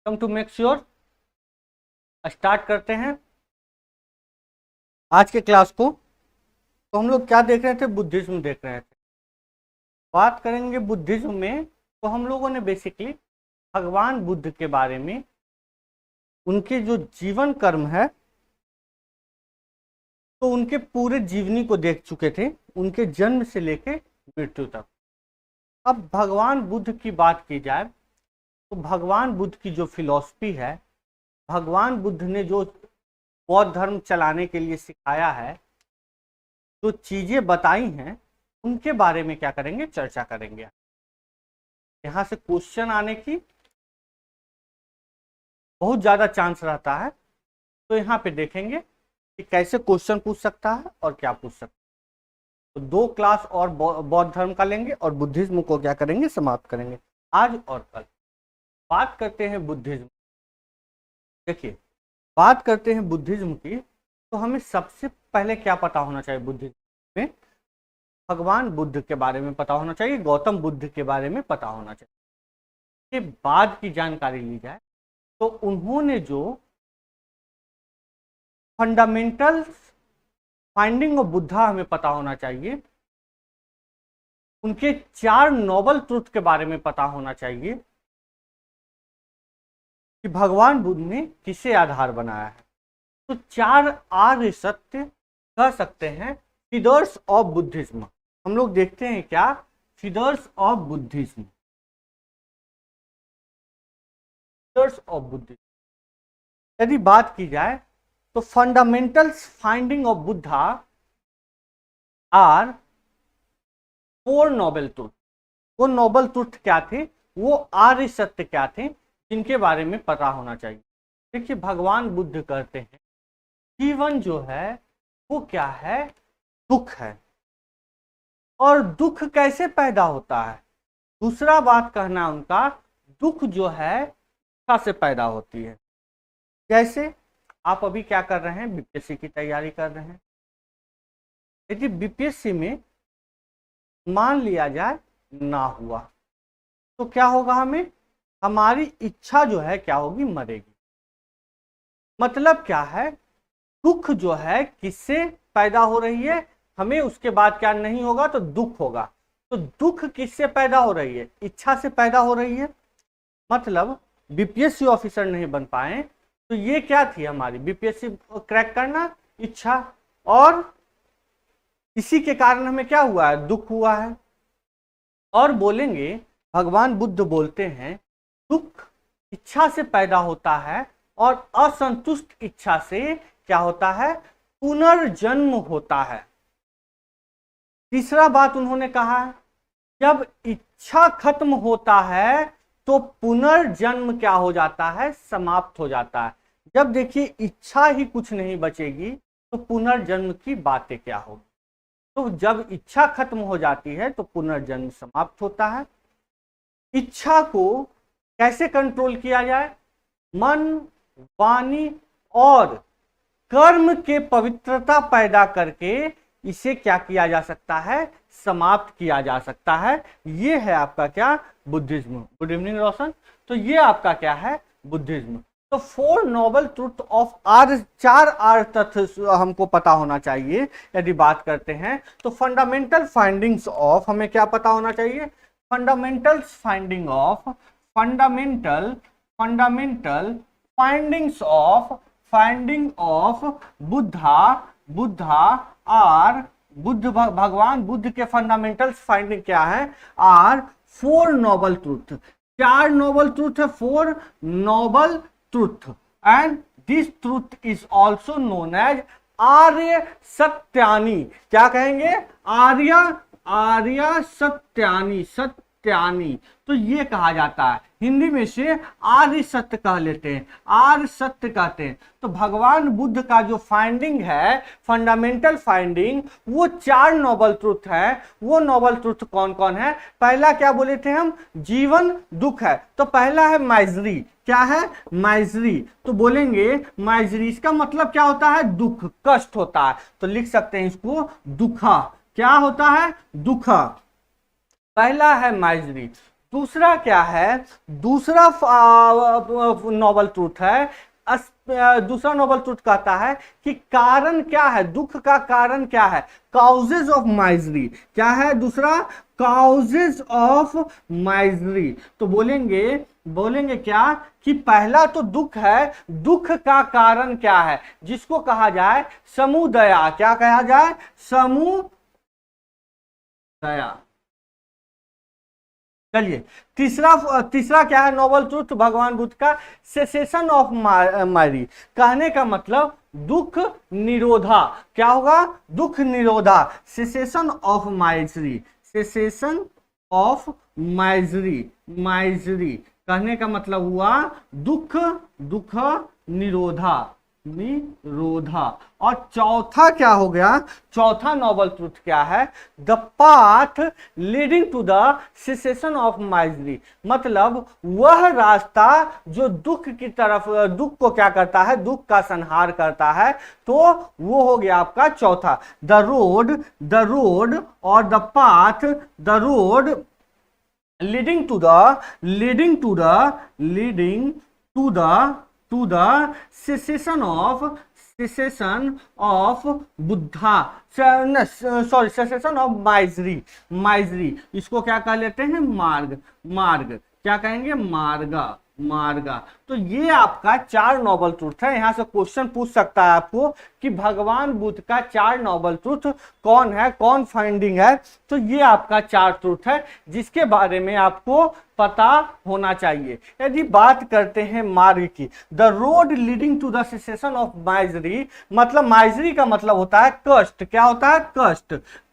Come to make sure start करते हैं आज के क्लास को। तो हम लोग क्या देख रहे थे? बुद्धिज्म देख रहे थे। बात करेंगे बुद्धिज्म में, तो हम लोगों ने बेसिकली भगवान बुद्ध के बारे में, उनके जो जीवन कर्म है, तो उनके पूरे जीवनी को देख चुके थे, उनके जन्म से लेके मृत्यु तक। अब भगवान बुद्ध की बात की जाए तो भगवान बुद्ध की जो फिलॉसफी है, भगवान बुद्ध ने जो बौद्ध धर्म चलाने के लिए सिखाया है, जो चीजें बताई हैं, उनके बारे में क्या करेंगे? चर्चा करेंगे। यहाँ से क्वेश्चन आने की बहुत ज्यादा चांस रहता है, तो यहाँ पे देखेंगे कि कैसे क्वेश्चन पूछ सकता है और क्या पूछ सकता है। तो 2 क्लास और बौद्ध धर्म का लेंगे और बुद्धिज्म को क्या करेंगे? समाप्त करेंगे आज और कल। बात करते हैं बुद्धिज्म। देखिए, बात करते हैं बुद्धिज्म की, तो हमें सबसे पहले क्या पता होना चाहिए? बुद्धिज्म में भगवान बुद्ध के बारे में पता होना चाहिए, गौतम बुद्ध के बारे में पता होना चाहिए। के बाद की जानकारी ली जाए तो उन्होंने जो फंडामेंटल फाइंडिंग ऑफ बुद्धा हमें पता होना चाहिए, उनके 4 नोबल ट्रुथ के बारे में पता होना चाहिए कि भगवान बुद्ध ने किसे आधार बनाया है। तो 4 आर्य सत्य कह सकते हैं फिदर्स ऑफ बुद्धिज्म। हम लोग देखते हैं क्या features of Buddhism, features of Buddhism यदि बात की जाए तो fundamentals finding of Buddha are 4 noble truth. वो नोबल ट्रुथ क्या थे? वो आर्य सत्य क्या थे जिनके बारे में पता होना चाहिए। देखिए, भगवान बुद्ध कहते हैं जीवन जो है वो क्या है? दुख है। और दुख कैसे पैदा होता है? दूसरा बात कहना उनका, दुख जो है इच्छा से पैदा होती है। जैसे आप अभी क्या कर रहे हैं? बीपीएससी की तैयारी कर रहे हैं। यदि बीपीएससी में मान लिया जाए ना हुआ, तो क्या होगा? हमारी इच्छा जो है क्या होगी? मरेगी। मतलब क्या है? दुख जो है किससे पैदा हो रही है? हमें उसके बाद क्या नहीं होगा? तो दुख होगा। तो दुख किससे पैदा हो रही है? इच्छा से पैदा हो रही है। मतलब बीपीएससी ऑफिसर नहीं बन पाए तो ये क्या थी हमारी? बीपीएससी क्रैक करना, इच्छा, और इसी के कारण हमें क्या हुआ है? दुख हुआ है। और बोलेंगे, भगवान बुद्ध बोलते हैं दुख इच्छा से पैदा होता है और असंतुष्ट इच्छा से क्या होता है? पुनर्जन्म होता है। तीसरा बात उन्होंने कहा, जब इच्छा खत्म होता है तो पुनर्जन्म क्या हो जाता है? समाप्त हो जाता है। जब देखिए इच्छा ही कुछ नहीं बचेगी तो पुनर्जन्म की बातें क्या होगी? तो जब इच्छा खत्म हो जाती है तो पुनर्जन्म समाप्त होता है। इच्छा को कैसे कंट्रोल किया जाए? मन, वाणी और कर्म के पवित्रता पैदा करके इसे क्या किया जा सकता है? समाप्त किया जा सकता है। ये है आपका क्या? बुद्धिज्म। गुड इवनिंग रोशन। तो ये आपका क्या है? बुद्धिज्म। तो 4 नोबल ट्रुथ ऑफ आर्य, 4 आर्य तत्व हमको पता होना चाहिए। यदि बात करते हैं तो फंडामेंटल फाइंडिंग्स ऑफ, हमें क्या पता होना चाहिए? Fundamentals finding of, fundamental finding of Buddha or Buddha, भगवान बुद्ध के फंडामेंटल्स फाइंडिंग क्या है? Are 4 noble truth. 4 noble truth है, 4 noble truth, and this truth is also known as Arya satyani. क्या कहेंगे? आर्य सत्यानी। तो ये कहा जाता है, हिंदी में से आर्य सत्य कह लेते हैं, आर्य सत्य कहते हैं। तो भगवान बुद्ध का जो फाइंडिंग है, फंडामेंटल फाइंडिंग, वो 4 नोबल ट्रुथ है। वो नोबल ट्रुथ कौन कौन है? पहला क्या बोले थे हम? जीवन दुख है। तो पहला है माइजरी। क्या है? माइजरी। तो बोलेंगे माइजरी, इसका मतलब क्या होता है? दुख, कष्ट होता है। तो लिख सकते हैं इसको दुखा। क्या होता है? दुखा। पहला है माइजरी। दूसरा क्या है, दूसरा नोबल ट्रूथ है, दूसरा नोबल ट्रूथ कहता है कि कारण क्या है, दुख का कारण क्या है, काउजेज ऑफ माइजरी क्या है, दूसरा काउजेज ऑफ माइजरी। तो बोलेंगे क्या कि पहला तो दुख है, दुख का कारण क्या है, जिसको कहा जाए समुदया, क्या कहा जाए, समुदया। चलिए तीसरा क्या है नोबल ट्रूथ भगवान बुद्ध का, सेसेशन ऑफ मायरी, कहने का मतलब दुख निरोधा, क्या होगा, दुख निरोधा, cessation of misery, cessation of misery, misery कहने का मतलब हुआ दुख निरोधा, निरोधा। और चौथा क्या हो गया, चौथा नोबल ट्रूथ क्या है, the path leading to the cessation of misery, मतलब वह रास्ता जो दुख की तरफ, दुख को क्या करता है, दुख का संहार करता है, तो वो हो गया आपका चौथा, द रोड और the path, the road leading to the cessation of Buddha, sorry cessation of misery, इसको क्या कह लेते हैं, मार्ग, क्या कहेंगे, मार्गा। तो ये आपका 4 नोबल ट्रूथ है। यहां से क्वेश्चन पूछ सकता है आपको कि भगवान बुद्ध का 4 नोबल ट्रूथ कौन है, कौन फाइंडिंग है, तो ये आपका 4 ट्रूथ है जिसके बारे में आपको पता होना चाहिए। यदि बात करते हैं मार्ग की, the road leading to the cessation of misery, मतलब माइजरी का मतलब होता है कष्ट, क्या होता है,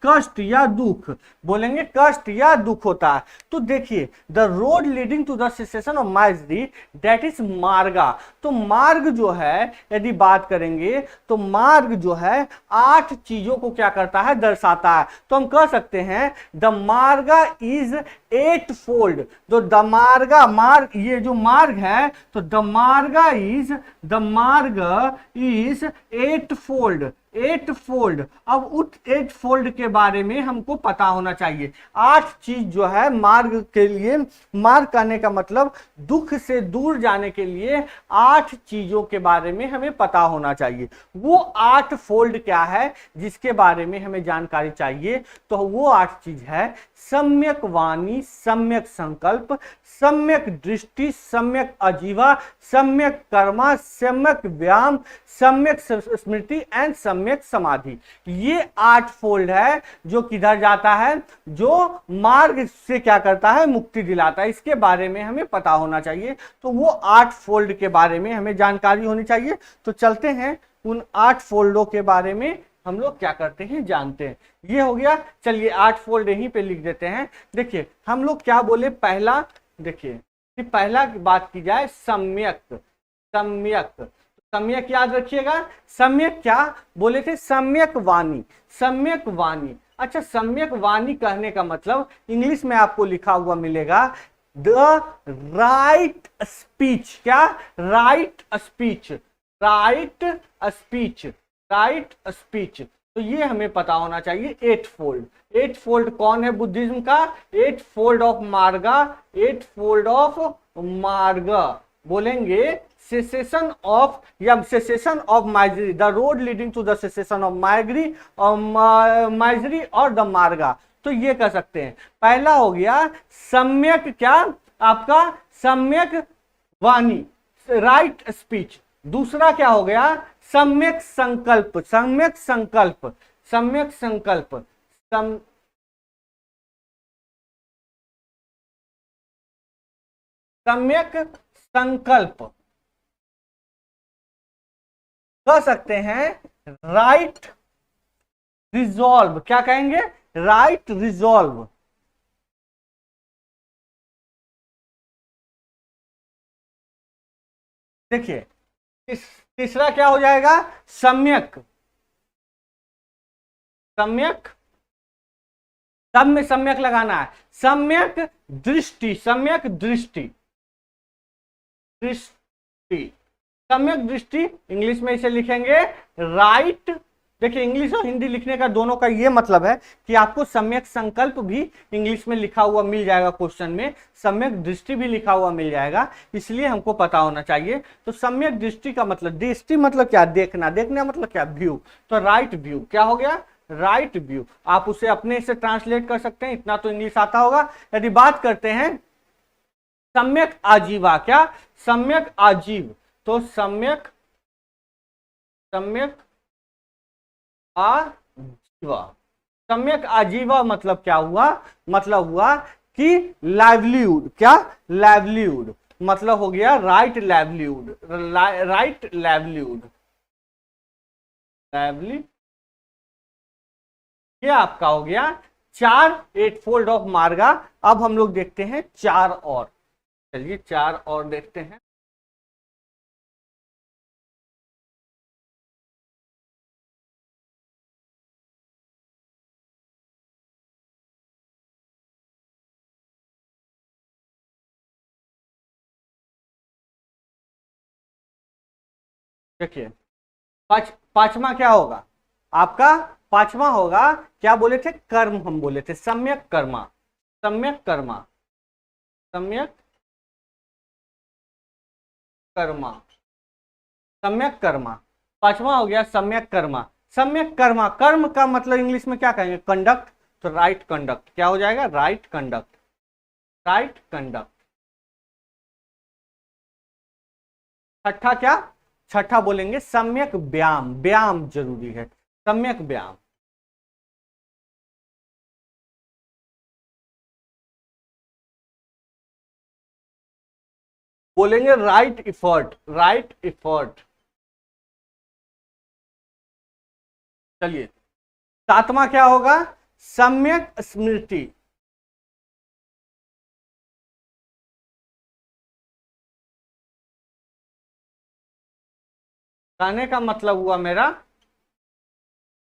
कष्ट या दुख, बोलेंगे कष्ट या दुख होता है। तो देखिए the road leading to the cessation of misery, that is marga. तो मार्ग जो है, यदि बात करेंगे तो मार्ग जो है 8 चीजों को क्या करता है, दर्शाता है। तो हम कह सकते हैं द मार्गा इज 8 फोल्ड, तो द मार्ग, ये जो मार्ग है, तो द मार्ग इज 8 फोल्ड, 8 फोल्ड। अब उस 8 फोल्ड के बारे में हमको पता होना चाहिए। 8 चीज जो है मार्ग के लिए, मार्ग करने का मतलब दुख से दूर जाने के लिए 8 चीजों के बारे में हमें पता होना चाहिए। वो 8 फोल्ड क्या है जिसके बारे में हमें जानकारी चाहिए, तो वो 8 चीज है सम्यक वाणी, सम्यक संकल्प, सम्यक दृष्टि, सम्यक आजीवा, सम्यक कर्मा, सम्यक व्यायाम, सम्यक स्मृति एंड सम्यक समाधि। ये 8 फोल्ड है जो किधर जाता है, जो मार्ग से क्या करता है, मुक्ति दिलाता है। इसके बारे में हमें पता होना चाहिए। तो वो 8 फोल्ड के बारे में हमें जानकारी होनी चाहिए। तो चलते हैं उन 8 फोल्डों के बारे में हम लोग क्या करते हैं, जानते हैं। ये हो गया, चलिए 8 फोल्ड यहीं पे लिख देते हैं। देखिए हम लोग क्या बोले, पहला देखिए पहला बात की जाए सम्यक, सम्यक याद रखिएगा। सम्यक क्या बोले थे, सम्यक वाणी, सम्यक वाणी। अच्छा, सम्यक वाणी कहने का मतलब इंग्लिश में आपको लिखा हुआ मिलेगा द राइट स्पीच, क्या, right speech, right speech, right speech. तो ये हमें पता होना चाहिए। 8 फोल्ड, 8 फोल्ड कौन है बुद्धिज्म का, 8 फोल्ड ऑफ मार्गा, 8 फोल्ड ऑफ मार्गा, बोलेंगे सेसेशन ऑफ या cessation of misery, the road leading to the cessation of misery और द मार्गा। तो ये कह सकते हैं। पहला हो गया सम्यक, क्या आपका, सम्यक वाणी, राइट स्पीच। दूसरा क्या हो गया, सम्यक संकल्प, सम्यक संकल्प, सम्यक संकल्प, सम्यक संकल्प कह सकते हैं। राइट रिजॉल्व, क्या कहेंगे, राइट रिजॉल्व। देखिए तीसरा क्या हो जाएगा, सम्यक, सम्यक, सब में सम्यक लगाना है, सम्यक दृष्टि, सम्यक दृष्टि, दृष्टि, सम्यक दृष्टि, इंग्लिश में इसे लिखेंगे राइट देखिए इंग्लिश और हिंदी लिखने का दोनों का ये मतलब है कि आपको सम्यक संकल्प भी इंग्लिश में लिखा हुआ मिल जाएगा क्वेश्चन में, सम्यक दृष्टि भी लिखा हुआ मिल जाएगा, इसलिए हमको पता होना चाहिए। तो सम्यक दृष्टि का मतलब, दृष्टि मतलब क्या, देखना, देखना मतलब क्या, व्यू, तो राइट व्यू क्या हो गया, राइट व्यू। आप उसे अपने से ट्रांसलेट कर सकते हैं, इतना तो इंग्लिश आता होगा। यदि बात करते हैं सम्यक आजीवा, क्या, सम्यक आजीव, तो सम्यक, सम्यक आजीवा, सम्यक आजीवा मतलब क्या हुआ, मतलब हुआ कि लाइवलीहुड, क्या, लाइवलीहुड, मतलब हो गया right livelihood, right livelihood, lively, ये आपका हो गया 4 एट फोल्ड ऑफ मार्गा। अब हम लोग देखते हैं 4 और, चलिए 4 और देखते हैं। देखिए पांचवा क्या होगा आपका, पांचवा होगा, क्या बोले थे, कर्म, हम बोले थे सम्यक कर्मा, सम्यक कर्मा, सम्यक कर्मा, सम्यक कर्मा, पांचवा हो गया सम्यक कर्मा। सम्यक कर्मा, कर्म का मतलब इंग्लिश में क्या कहेंगे, कंडक्ट, तो राइट कंडक्ट क्या हो जाएगा, राइट कंडक्ट, राइट कंडक्ट। छठा क्या, छठा बोलेंगे सम्यक व्यायाम, व्यायाम जरूरी है, सम्यक व्यायाम, बोलेंगे राइट इफर्ट, राइट इफर्ट। चलिए सातवां क्या होगा, सम्यक स्मृति, कहने का मतलब हुआ मेरा,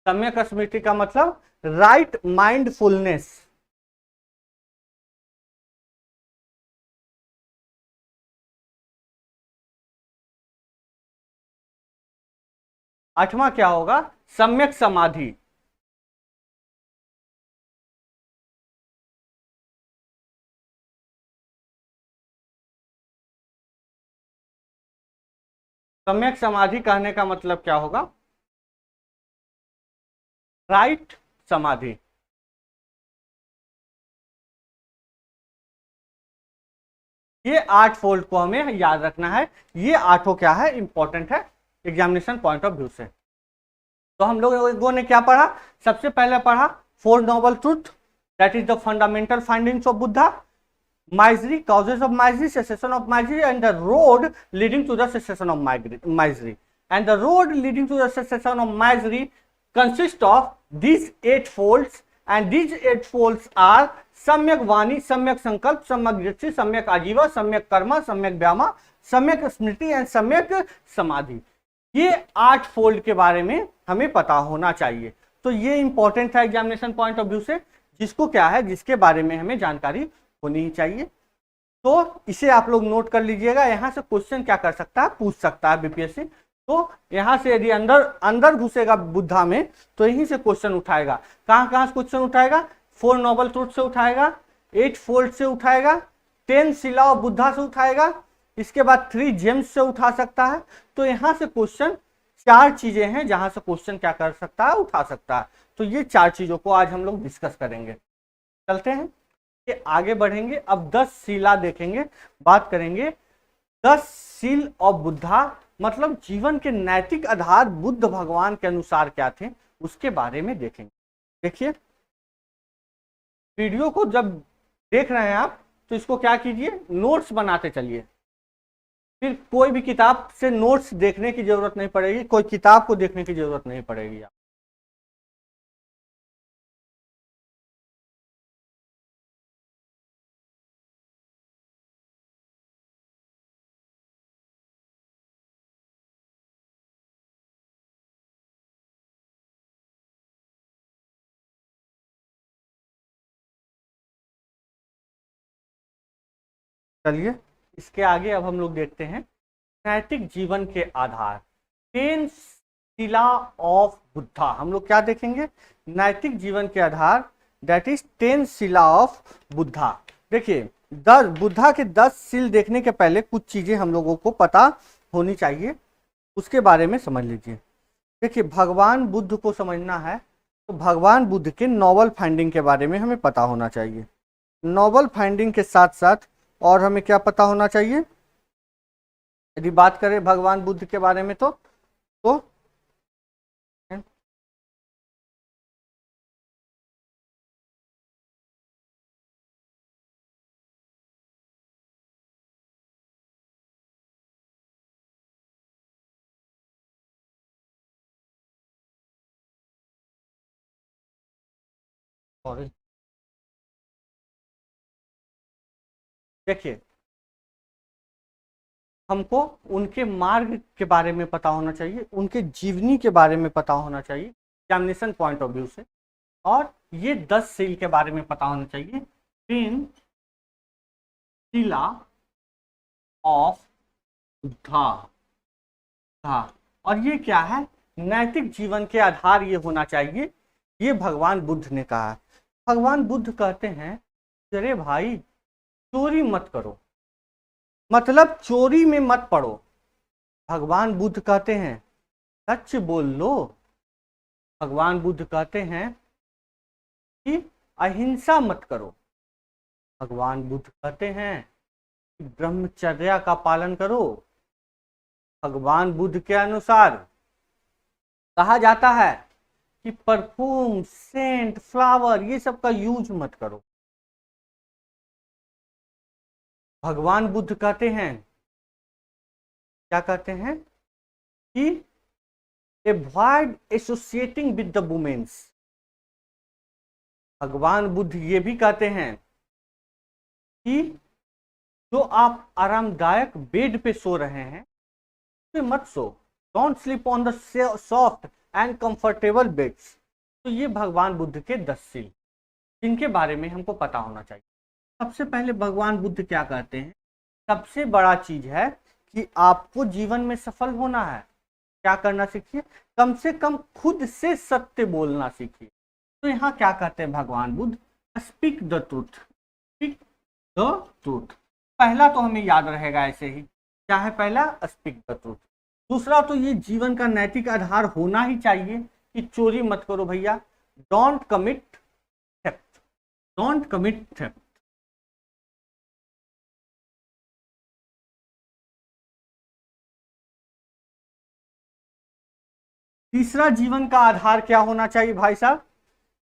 सम्यक स्मृति का मतलब राइट माइंडफुलनेस। आठवां क्या होगा, सम्यक समाधि, सम्यक समाधि कहने का मतलब क्या होगा, राइट समाधि। ये 8 फोल्ड को हमें याद रखना है, ये आठों क्या है, इंपॉर्टेंट है एग्जामिनेशन पॉइंट ऑफ व्यू से। तो हम लोगों ने क्या पढ़ा, सबसे पहले पढ़ा 4 noble truth, that is the fundamental findings of Buddha, Misery, causes of misery, cessation of misery, and the road leading to the cessation of misery. And the road leading to the cessation of misery consists of these 8 folds, and these 8 folds are सम्यक वाणी, सम्यक संकल्प, सम्यक दृष्टि, सम्यक आजीवा, सम्यक कर्मा, सम्यक व्यामा, सम्यक स्मृति and सम्यक समाधि। ये 8 फोल्ड के बारे में हमें पता होना चाहिए। तो ये इंपॉर्टेंट है एग्जामिनेशन पॉइंट ऑफ व्यू से, जिसको क्या है, जिसके बारे में हमें जानकारी होनी ही चाहिए। तो इसे आप लोग नोट कर लीजिएगा, यहां से क्वेश्चन क्या कर सकता है, पूछ सकता है बीपीएससी। तो यहां से यदि अंदर अंदर घुसेगा बुद्धा में, तो यहीं से क्वेश्चन उठाएगा। कहां कहां से क्वेश्चन उठाएगा, 4 नोबल ट्रूथ से उठाएगा, 8 फोल्ड से उठाएगा, 10 शिला ऑफ बुद्धा से उठाएगा, इसके बाद 3 जेम्स से उठा सकता है। तो यहां से क्वेश्चन 4 चीजें हैं जहां से क्वेश्चन क्या कर सकता है, उठा सकता है। तो ये 4 चीजों को आज हम लोग डिस्कस करेंगे। चलते हैं कि आगे बढ़ेंगे, अब 10 शिला देखेंगे, बात करेंगे 10 शील ऑफ बुद्धा, मतलब जीवन के नैतिक आधार बुद्ध भगवान के अनुसार क्या थे, उसके बारे में देखेंगे। देखिए वीडियो को जब देख रहे हैं आप, तो इसको क्या कीजिए, नोट्स बनाते चलिए, फिर कोई भी किताब से नोट्स देखने की जरूरत नहीं पड़ेगी, कोई किताब को देखने की जरूरत नहीं पड़ेगी। चलिए इसके आगे अब हम लोग देखते हैं नैतिक जीवन के आधार, 10 शिला ऑफ बुद्धा। हम लोग क्या देखेंगे, नैतिक जीवन के आधार, that is 10 Shila of Buddha. देखिए 10 बुद्धा के 10 शील देखने के पहले कुछ चीजें हम लोगों को पता होनी चाहिए, उसके बारे में समझ लीजिए। देखिए भगवान बुद्ध को समझना है तो भगवान बुद्ध के नॉवल फाइंडिंग के बारे में हमें पता होना चाहिए। नॉवल फाइंडिंग के साथ साथ और हमें क्या पता होना चाहिए, यदि बात करें भगवान बुद्ध के बारे में तो और देखिए हमको उनके मार्ग के बारे में पता होना चाहिए, उनके जीवनी के बारे में पता होना चाहिए एग्जामिनेशन पॉइंट ऑफ व्यू से, और ये 10 शील के बारे में पता होना चाहिए, 10 शिला ऑफ बुद्धा। और ये क्या है, नैतिक जीवन के आधार ये होना चाहिए, ये भगवान बुद्ध ने कहा है। भगवान बुद्ध कहते हैं अरे भाई चोरी मत करो, मतलब चोरी में मत पड़ो। भगवान बुद्ध कहते हैं सच बोल लो। भगवान बुद्ध कहते हैं कि अहिंसा मत करो। भगवान बुद्ध कहते हैं कि ब्रह्मचर्या का पालन करो। भगवान बुद्ध के अनुसार कहा जाता है कि परफ्यूम, सेंट, फ्लावर ये सब का यूज मत करो। भगवान बुद्ध कहते हैं, क्या कहते हैं कि avoid associating with the womens. भगवान बुद्ध ये भी कहते हैं कि जो आप आरामदायक बेड पे सो रहे हैं तो मत सो, don't sleep on the soft and comfortable beds. तो ये भगवान बुद्ध के 10 शील जिनके बारे में हमको पता होना चाहिए। सबसे पहले भगवान बुद्ध क्या कहते हैं, सबसे बड़ा चीज है कि आपको जीवन में सफल होना है, क्या करना सीखिए, कम से कम खुद से सत्य बोलना सीखिए। तो यहाँ क्या कहते हैं भगवान Buddha, speak the truth, speak the truth. पहला तो हमें याद रहेगा ऐसे ही, क्या है पहला, स्पीक द ट्रूथ। दूसरा तो ये जीवन का नैतिक आधार होना ही चाहिए कि चोरी मत करो भैया, don't commit theft, don't commit theft. तीसरा जीवन का आधार क्या होना चाहिए भाई साहब,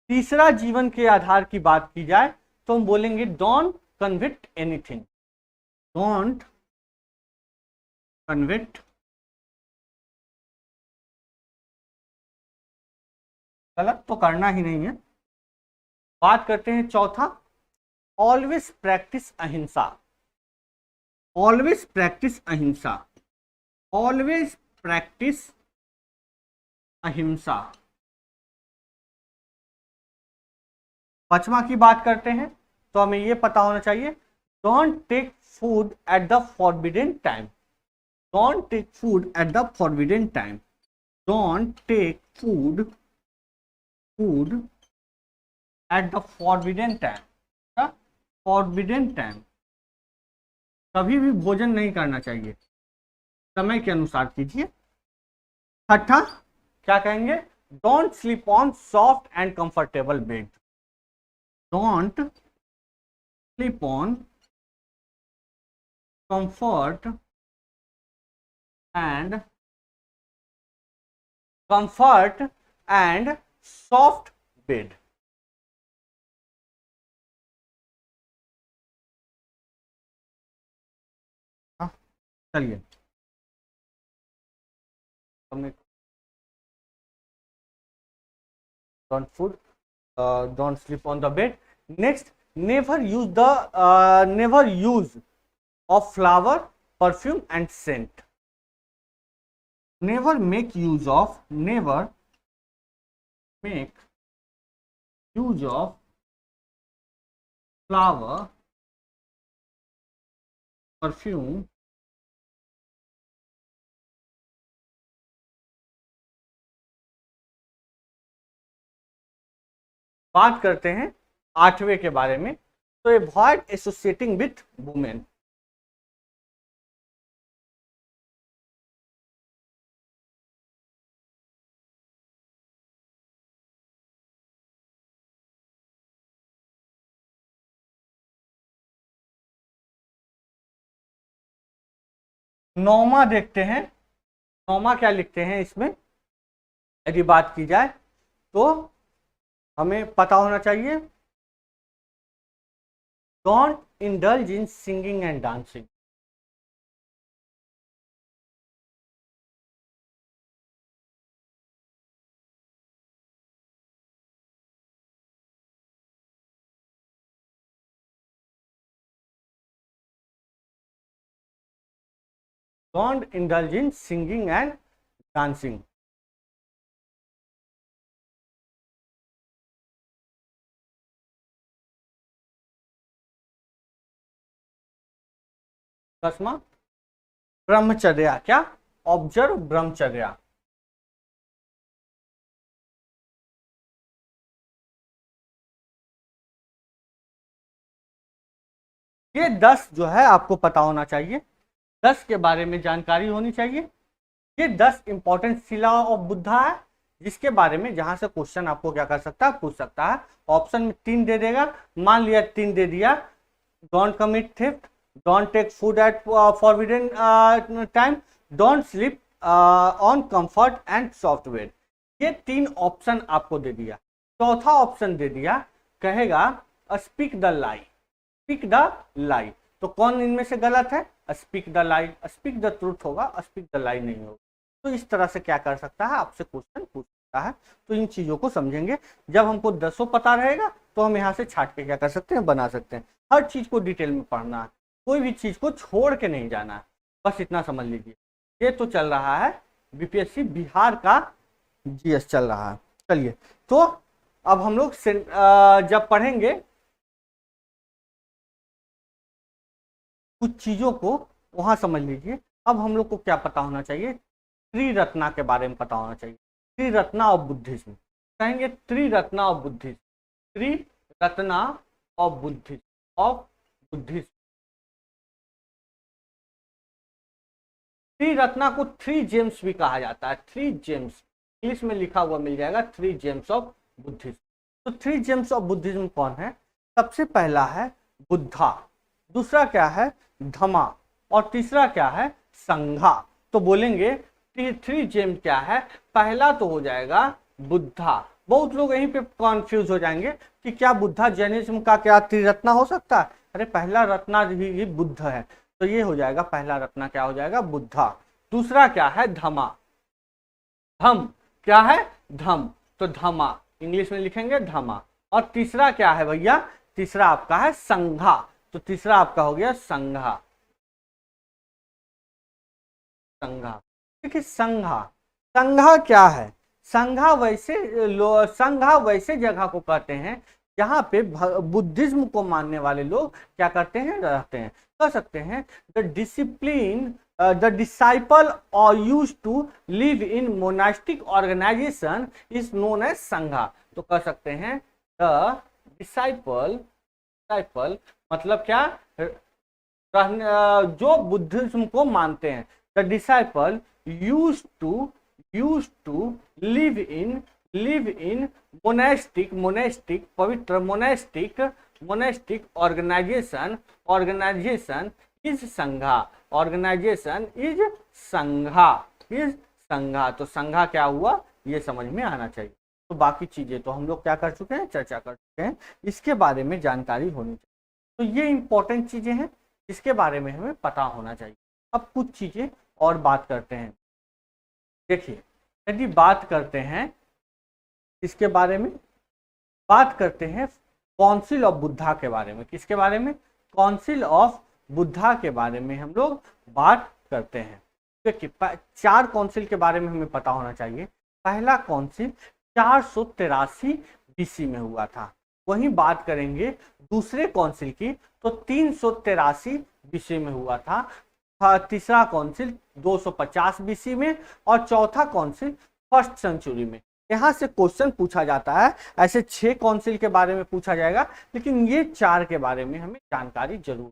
तीसरा जीवन के आधार की बात की जाए तो हम बोलेंगे डोंट कन्विट एनीथिंग, डोंट कन्विट, गलत तो करना ही नहीं है। बात करते हैं चौथा, ऑलवेज प्रैक्टिस अहिंसा, ऑलवेज प्रैक्टिस अहिंसा, ऑलवेज प्रैक्टिस अहिंसा। पांचवा की बात करते हैं तो हमें यह पता होना चाहिए, don't take food at the forbidden time, don't take food at the forbidden time, don't take food at the forbidden time, forbidden time, कभी भी भोजन नहीं करना चाहिए, समय के अनुसार कीजिए। छठा क्या कहेंगे, don't sleep on soft and comfortable bed, don't sleep on comfort and soft bed. चलिए don't food, don't sleep on the bed. Next, never use of flower, perfume and scent. Never make use of flower, perfume बात करते हैं 8वें के बारे में, तो avoid associating with women. नौमा देखते हैं, नौमा क्या लिखते हैं इसमें, यदि बात की जाए तो हमें पता होना चाहिए, don't indulge in singing and dancing. Don't indulge in singing and dancing. दसवां, ब्रह्मचर्या, क्या, ऑब्जर्व ब्रह्मचर्या। ये 10 जो है आपको पता होना चाहिए, 10 के बारे में जानकारी होनी चाहिए। ये 10 इंपॉर्टेंट शिला ऑफ बुद्धा है, जिसके बारे में जहां से क्वेश्चन आपको क्या कर सकता है, पूछ सकता है। ऑप्शन में 3 दे देगा, मान लिया 3 दे दिया, don't commit theft, don't take food at forbidden time, don't sleep on comfort and software. ये 3 ऑप्शन आपको दे दिया। चौथा ऑप्शन दे दिया, कहेगा speak the lie, speak the लाई। तो कौन इनमें से गलत है, speak the lie, speak the truth होगा, स्पीक द लाई नहीं होगा। तो इस तरह से क्या कर सकता है, आपसे क्वेश्चन पूछ सकता है। तो इन चीजों को समझेंगे, जब हमको 10 पता रहेगा तो हम यहाँ से छाट के क्या कर सकते हैं, बना सकते हैं। हर चीज को डिटेल में पढ़ना है, कोई भी चीज को छोड़ के नहीं जाना है, बस इतना समझ लीजिए। ये तो चल रहा है बीपीएससी बिहार का जीएस चल रहा है। चलिए, तो अब हम लोग जब पढ़ेंगे कुछ चीजों को, वहां समझ लीजिए। अब हम लोग को क्या पता होना चाहिए, त्रिरत्ना के बारे में पता होना चाहिए। त्रिरत्ना ऑफ बुद्धिज्म, कहेंगे त्रिरत्ना ऑफ बुद्धिज्म, त्रिरत्ना ऑफ बुद्धिज्म, ऑफ बुद्धिज्म। त्रिरत्ना को 3 जेम्स भी कहा जाता है, 3 जेम्स, इंग्लिश में लिखा हुआ मिल जाएगा, 3 जेम्स ऑफ बुद्धिज्म। तो 3 जेम्स ऑफ बुद्धिज्म कौन है, सबसे पहला है बुद्धा, दूसरा क्या है धम्मा, और तीसरा क्या है संघा। तो बोलेंगे 3 जेम क्या है, पहला तो हो जाएगा बुद्धा। बहुत लोग यहीं पे कॉन्फ्यूज हो जाएंगे कि क्या बुद्धा जैनिज्म का क्या त्रिरत्ना हो सकता है, अरे पहला रत्ना ही बुद्ध है। तो ये हो जाएगा, पहला रत्ना क्या हो जाएगा, बुद्धा। दूसरा क्या है धम्मा, धम क्या है, धम, तो धम्मा इंग्लिश में लिखेंगे धम्मा। और तीसरा क्या है भैया, तीसरा आपका है संघा, तो तीसरा आपका हो गया संघा, संघा। देखिए संघा, संघा क्या है, संघा वैसे जगह को कहते हैं जहां पे बुद्धिज्म को मानने वाले लोग क्या करते हैं, रहते हैं। कह सकते हैं द डिसाइपल और use to live in monastic organisation is known as sangha. तो कह सकते हैं द डिसाइपल मतलब क्या, जो बुद्धिज्म को मानते हैं, the disciple use to live in monastic पवित्र monastic organisation is sangha, organisation is sangha. तो संघा क्या हुआ, ये समझ में आना चाहिए। तो बाकी चीजें तो हम लोग क्या कर चुके हैं, चर्चा कर चुके हैं, इसके बारे में जानकारी होनी चाहिए। तो ये इंपॉर्टेंट चीजें हैं, इसके बारे में हमें पता होना चाहिए। अब कुछ चीजें और बात करते हैं। देखिए, यदि बात करते हैं इसके बारे में, बात करते हैं काउंसिल ऑफ बुद्धा के बारे में। किसके बारे में, काउंसिल ऑफ बुद्धा के बारे में हम लोग बात करते हैं। देखिए 4 काउंसिल के बारे में हमें पता होना चाहिए। पहला काउंसिल 483 बीसी में हुआ था। वहीं बात करेंगे दूसरे काउंसिल की, तो 383 बीसी में हुआ था। तीसरा काउंसिल 250 बीसी में, और चौथा काउंसिल 1st सेंचुरी में। यहाँ से क्वेश्चन पूछा जाता है। ऐसे 6 काउंसिल के बारे में पूछा जाएगा, लेकिन ये 4 के बारे में हमें जानकारी जरूर।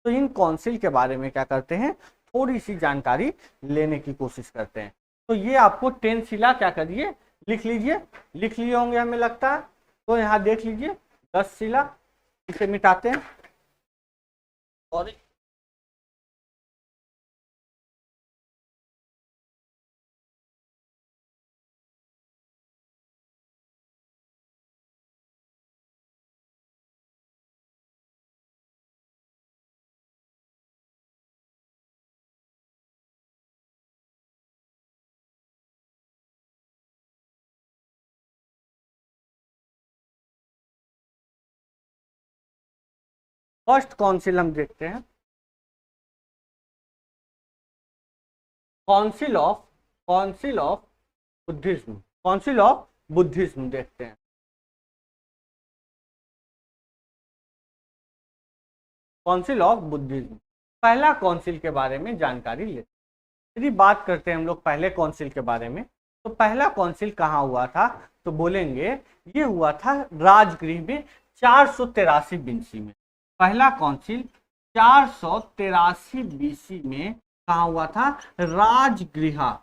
तो इन काउंसिल के बारे में क्या करते हैं, थोड़ी सी जानकारी लेने की कोशिश करते हैं। तो ये आपको 10 शिला क्या करिए, लिख लीजिए, लिख लिए होंगे हमें लगता है। तो यहाँ देख लीजिए 10 शिला, इसे मिटाते हैं और फर्स्ट काउंसिल हम देखते हैं, council of Buddhism, council of Buddhism देखते हैं। काउंसिल ऑफ बुद्धिज्म, पहला काउंसिल के बारे में जानकारी लेते हैं। यदि बात करते हैं हम लोग पहले काउंसिल के बारे में, तो पहला काउंसिल कहाँ हुआ था, तो बोलेंगे ये हुआ था राजगृह में 483 बीसी में। पहला काउंसिल 483 बीसी में कहाँ हुआ था, राजगृह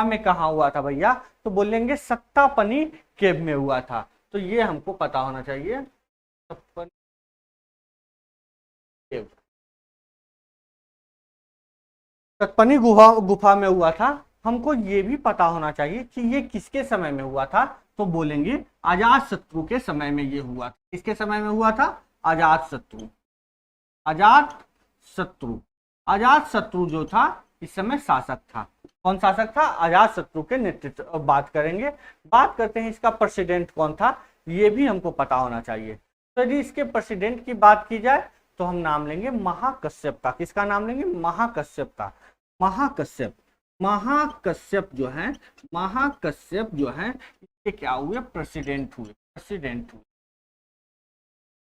में कहाँ हुआ था भैया, तो बोलेंगे सत्तापनी केव में हुआ था। तो ये हमको पता होना चाहिए, सत्तपनी गुफा में हुआ था। हमको ये भी पता होना चाहिए कि ये किसके समय में हुआ था, तो बोलेंगे अजात शत्रु के समय में ये हुआ था। किसके समय में हुआ था, अजात शत्रु जो था इस समय शासक था। कौन शासक था, अजात शत्रु के नेतृत्व। बात करेंगे, बात करते हैं इसका प्रेसिडेंट कौन था, ये भी हमको पता होना चाहिए। तो यदि इसके प्रेसिडेंट की बात की जाए तो हम नाम लेंगे महाकश्यप का। किसका नाम लेंगे, महाकश्यप का। महाकश्यप जो है इसके क्या हुए, प्रेसिडेंट हुए।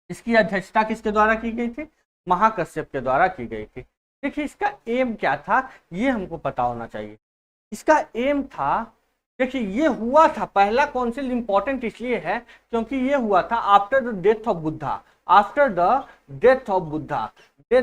इसकी अध्यक्षता किसके द्वारा की गई थी, महाकश्यप के द्वारा की गई थी। देखिए इसका एम क्या था, ये हमको पता होना चाहिए। इसका एम था, देखिए ये हुआ था, पहला काउंसिल इंपॉर्टेंट इसलिए है क्योंकि ये हुआ था after the death of Buddha, death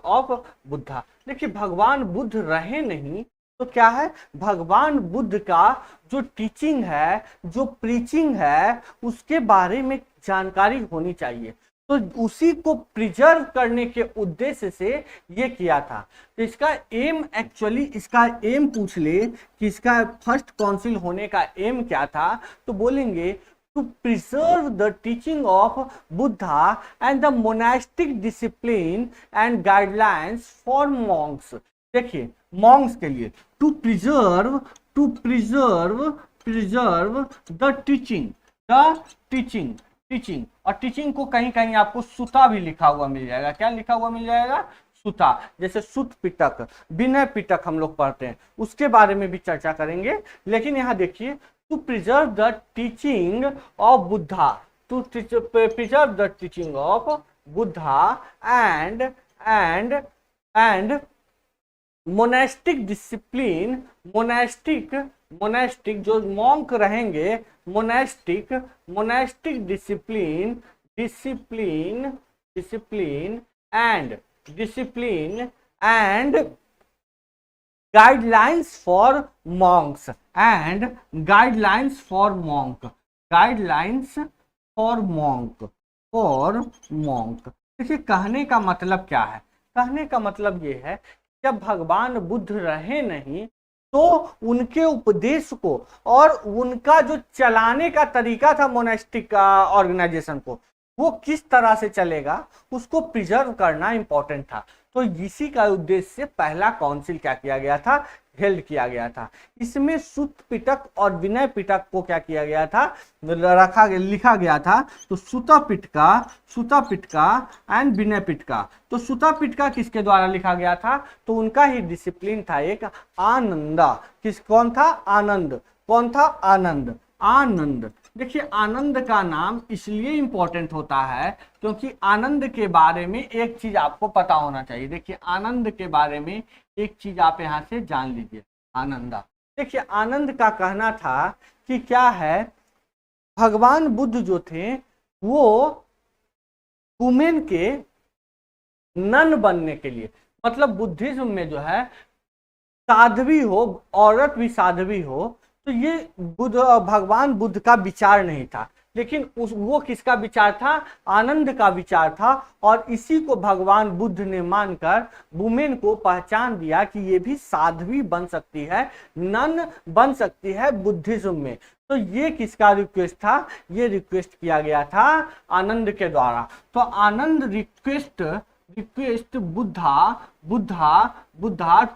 of Buddha. देखिए भगवान बुद्ध रहे नहीं, तो क्या है, भगवान बुद्ध का जो टीचिंग है, जो प्रीचिंग है, उसके बारे में जानकारी होनी चाहिए। तो उसी को प्रिजर्व करने के उद्देश्य से ये किया था। तो इसका एम, एक्चुअली इसका एम पूछ ले कि इसका फर्स्ट काउंसिल होने का एम क्या था, तो बोलेंगे to preserve the teaching of Buddha and the monastic discipline and guidelines for monks। देखिए monks के लिए to preserve the teaching और टीचिंग को कहीं कहीं आपको सुता भी लिखा हुआ मिल जाएगा। क्या लिखा हुआ मिल जाएगा, सुता। जैसे सुत पिटक, विनय पिटक हम लोग पढ़ते हैं, उसके बारे में भी चर्चा करेंगे। लेकिन यहाँ देखिए to preserve the teaching of Buddha, and monastic discipline, monastic जो monk रहेंगे, monastic discipline and guidelines for monks देखिए कहने का मतलब क्या है, कहने का मतलब ये है जब भगवान बुद्ध रहे नहीं तो उनके उपदेश को और उनका जो चलाने का तरीका था मोनेस्टिक का ऑर्गेनाइजेशन को, वो किस तरह से चलेगा उसको प्रिजर्व करना इंपॉर्टेंट था। तो इसी का उद्देश्य से पहला काउंसिल क्या किया गया था, हेल्ड किया गया था। इसमें सुत पिटक और विनय पिटक को क्या किया गया था, लिखा गया था। तो सुता पिटका एंड विनय पिटका। तो सुता पिटका किसके द्वारा लिखा गया था, तो उनका ही डिसिप्लिन था एक आनंदा। कौन था, आनंद। देखिए आनंद का नाम इसलिए इंपॉर्टेंट होता है क्योंकि आनंद के बारे में एक चीज आपको पता होना चाहिए। देखिए आनंद के बारे में एक चीज आप यहाँ से जान लीजिए। आनंदा, देखिए आनंद का कहना था कि क्या है, भगवान बुद्ध जो थे वो वुमेन के नन बनने के लिए, मतलब बुद्धिज्म में जो है साध्वी हो, औरत भी साध्वी हो, तो ये भगवान बुद्ध का विचार नहीं था, लेकिन वो किसका विचार था, आनंद का विचार था। और इसी को भगवान बुद्ध ने मानकर वुमेन को पहचान दिया कि ये भी साध्वी बन सकती है, नन बन सकती है बुद्धिज्म में। तो ये किसका रिक्वेस्ट था, ये रिक्वेस्ट किया गया था आनंद के द्वारा। तो Anand request Buddha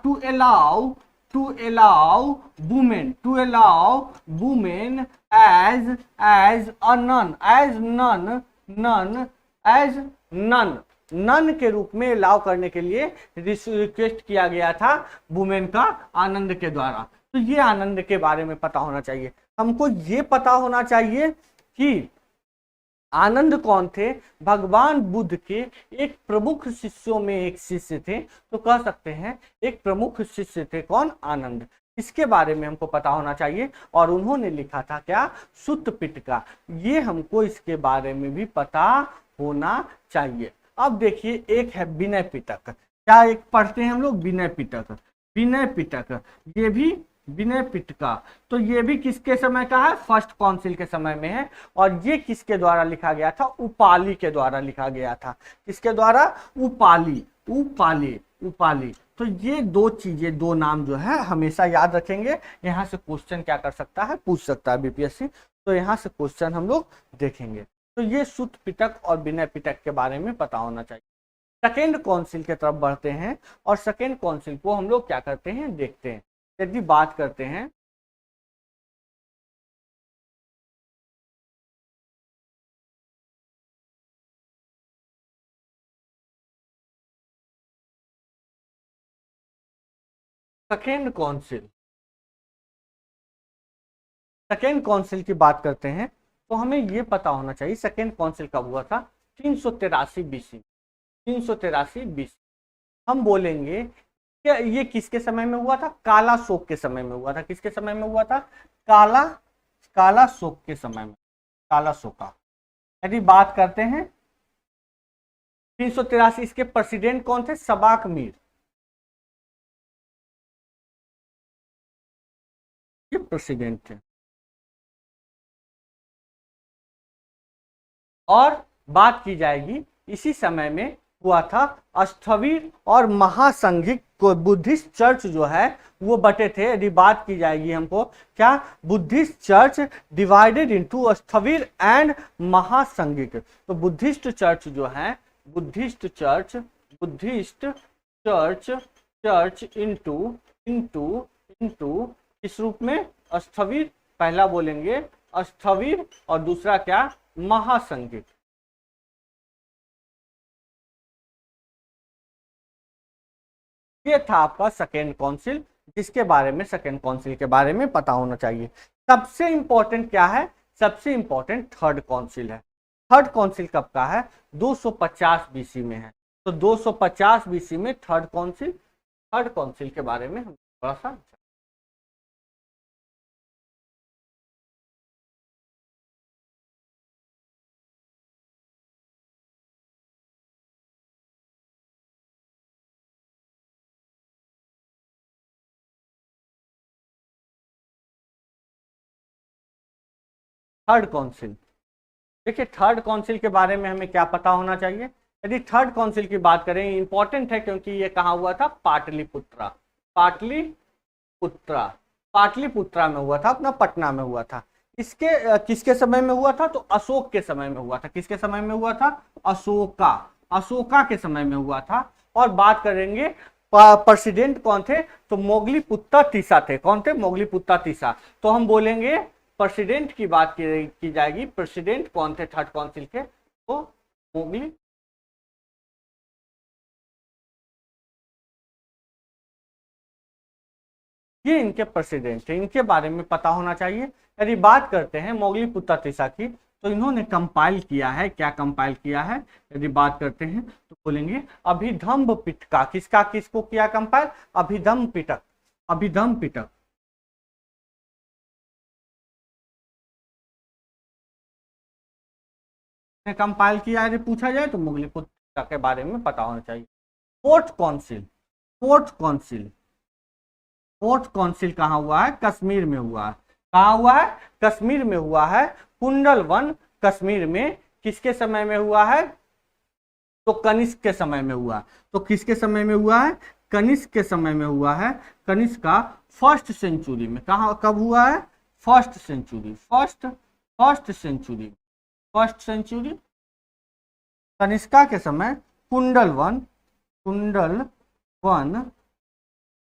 to allow women as a nun के रूप में अलाउ करने के लिए रिक्वेस्ट किया गया था वुमेन का आनंद के द्वारा। तो ये आनंद के बारे में पता होना चाहिए। हमको ये पता होना चाहिए कि आनंद कौन थे, भगवान बुद्ध के एक प्रमुख शिष्यों में एक शिष्य थे, तो कह सकते हैं एक प्रमुख शिष्य थे। कौन, आनंद। इसके बारे में हमको पता होना चाहिए। और उन्होंने लिखा था क्या, सुत्त पिटका। ये हमको इसके बारे में भी पता होना चाहिए। अब देखिए एक है विनय पिटक, क्या एक पढ़ते हैं हम लोग, विनय पिटक, ये भी विनय पिटका। तो ये भी किसके समय का है, फर्स्ट काउंसिल के समय में है। और ये किसके द्वारा लिखा गया था, उपाली के द्वारा लिखा गया था। किसके द्वारा, उपाली। तो ये दो चीजें, दो नाम जो है हमेशा याद रखेंगे। यहाँ से क्वेश्चन क्या कर सकता है, पूछ सकता है बीपीएससी। तो यहाँ से क्वेश्चन हम लोग देखेंगे। तो ये सुत्त पिटक और विनय पिटक के बारे में पता होना चाहिए। सेकेंड काउंसिल की तरफ बढ़ते हैं और सेकेंड काउंसिल को हम लोग क्या करते हैं, देखते हैं। यदि बात करते हैं सेकेंड काउंसिल की बात करते हैं, तो हमें यह पता होना चाहिए सेकेंड काउंसिल कब हुआ था, 383 बीसी। 383 बीसी। हम बोलेंगे कि ये किसके समय में हुआ था, काला शोक के समय में हुआ था। किसके समय में हुआ था, काला शोक के समय में, काला शोका। यदि बात करते हैं 383, इसके प्रेसिडेंट कौन थे, सबाक मीर। ये प्रेसिडेंट थे। और बात की जाएगी इसी समय में हुआ था स्थविर और महासंघिक को बुद्धिस्ट चर्च जो है वो बटे थे। यदि बात की जाएगी हमको क्या, Buddhist church divided into Sthavira and Mahasanghika. तो बुद्धिस्ट चर्च जो है, बुद्धिस्ट चर्च इनटू किस रूप में, स्थविर, पहला बोलेंगे स्थविर और दूसरा क्या, महासंघिक। ये था आपका सेकेंड काउंसिल, जिसके बारे में सेकेंड काउंसिल के बारे में पता होना चाहिए। सबसे इंपॉर्टेंट क्या है, सबसे इंपॉर्टेंट थर्ड काउंसिल है। थर्ड काउंसिल कब का है, 250 बीसी में है। तो 250 बीसी में थर्ड काउंसिल के बारे में हम थोड़ा सा थर्ड काउंसिल। देखिए थर्ड काउंसिल के बारे में हमें क्या पता होना चाहिए। यदि थर्ड काउंसिल की बात करें, इंपॉर्टेंट है क्योंकि ये कहाँ हुआ था, पाटलिपुत्रा में हुआ था, अपना पटना में हुआ था। इसके किसके समय में हुआ था, तो अशोक के समय में हुआ था। किसके समय में हुआ था, अशोका के समय में हुआ था। और बात करेंगे प्रेसिडेंट कौन थे, तो मोगलीपुत्ता तीसा थे। कौन थे, मोगलीपुत्ता तीसा। तो हम बोलेंगे प्रेसिडेंट की बात की जाएगी, प्रेसिडेंट कौन थे थर्ड काउंसिल के, तो मोगली ये इनके प्रेसिडेंट थे, इनके बारे में पता होना चाहिए। यदि बात करते हैं मोगलीपुत्र तिसा की, तो इन्होंने कंपाइल किया है, क्या कंपाइल किया है, यदि बात करते हैं तो बोलेंगे अभिधम्म पिटका। किसका, किसको किया कंपाइल, अभिधम्म पिटक, अभिधम्म पिटक ने कंपाइल किया है। यदि पूछा जाए तो मोगलीपुत्र तिसा के बारे में पता होना चाहिए। Fourth council, fourth council, fourth council कहाँ हुआ है, कश्मीर में हुआ है। कहाँ हुआ है, कश्मीर में हुआ है, कुंडल वन कश्मीर में। किसके समय में हुआ है, तो कनिष्क के समय में हुआ। तो किसके समय में हुआ है, कनिष्क के समय में हुआ है। कनिष्क का फर्स्ट सेंचुरी में। कहाँ, कब हुआ है, first century, first century, first century Kanishka के समय, कुंडल वन, कुंडल वन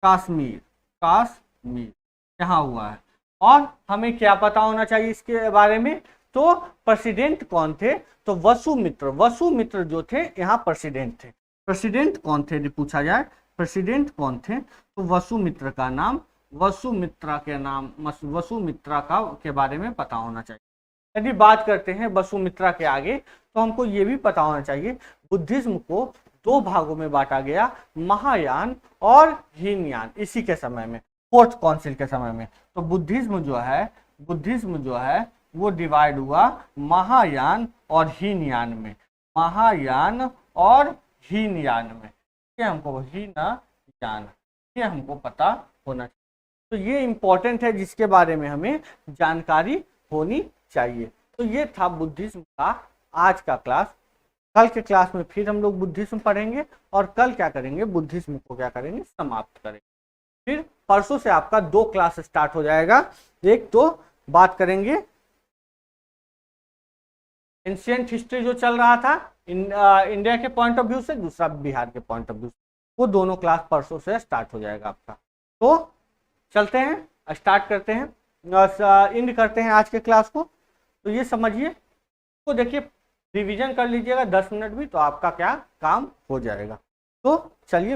कश्मीर, कश्मीर यहाँ हुआ है। और हमें क्या पता होना चाहिए इसके बारे में, तो प्रेसिडेंट कौन थे, तो वसुमित्र, वसुमित्र जो थे यहाँ प्रेसिडेंट थे। प्रेसिडेंट कौन थे यदि पूछा जाए, प्रेसिडेंट कौन थे, तो वसुमित्र का नाम, वसुमित्रा के नाम, वसुमित्रा का के बारे में पता होना चाहिए। यदि बात करते हैं वसुमित्रा के आगे, तो हमको ये भी पता होना चाहिए बुद्धिज्म को दो भागों में बांटा गया, महायान और हीनयान, इसी के समय में, फोर्थ काउंसिल के समय में। तो बुद्धिज्म जो है, बुद्धिज्म जो है वो डिवाइड हुआ महायान और हीनयान में, महायान और हीनयान में। ये हमको हीनयान, ये हमको पता होना चाहिए। तो ये इंपॉर्टेंट है, जिसके बारे में हमें जानकारी होनी चाहिए। तो ये था बुद्धिज्म का आज का क्लास। कल के क्लास में फिर हम लोग बुद्धिज्म पढ़ेंगे, और कल क्या करेंगे, बुद्धिज्म को क्या करेंगे, समाप्त करेंगे। फिर परसों से आपका 2 क्लास स्टार्ट हो जाएगा। एक तो बात करेंगे एंशिएंट हिस्ट्री जो चल रहा था इंडिया के पॉइंट ऑफ व्यू से, दूसरा बिहार के पॉइंट ऑफ व्यू से, वो दोनों क्लास परसों से स्टार्ट हो जाएगा आपका। तो चलते हैं, स्टार्ट करते हैं, एंड करते हैं आज के क्लास को। तो ये समझिए, तो देखिए रिवीजन कर लीजिएगा 10 मिनट भी, तो आपका क्या काम हो जाएगा। तो चलिए।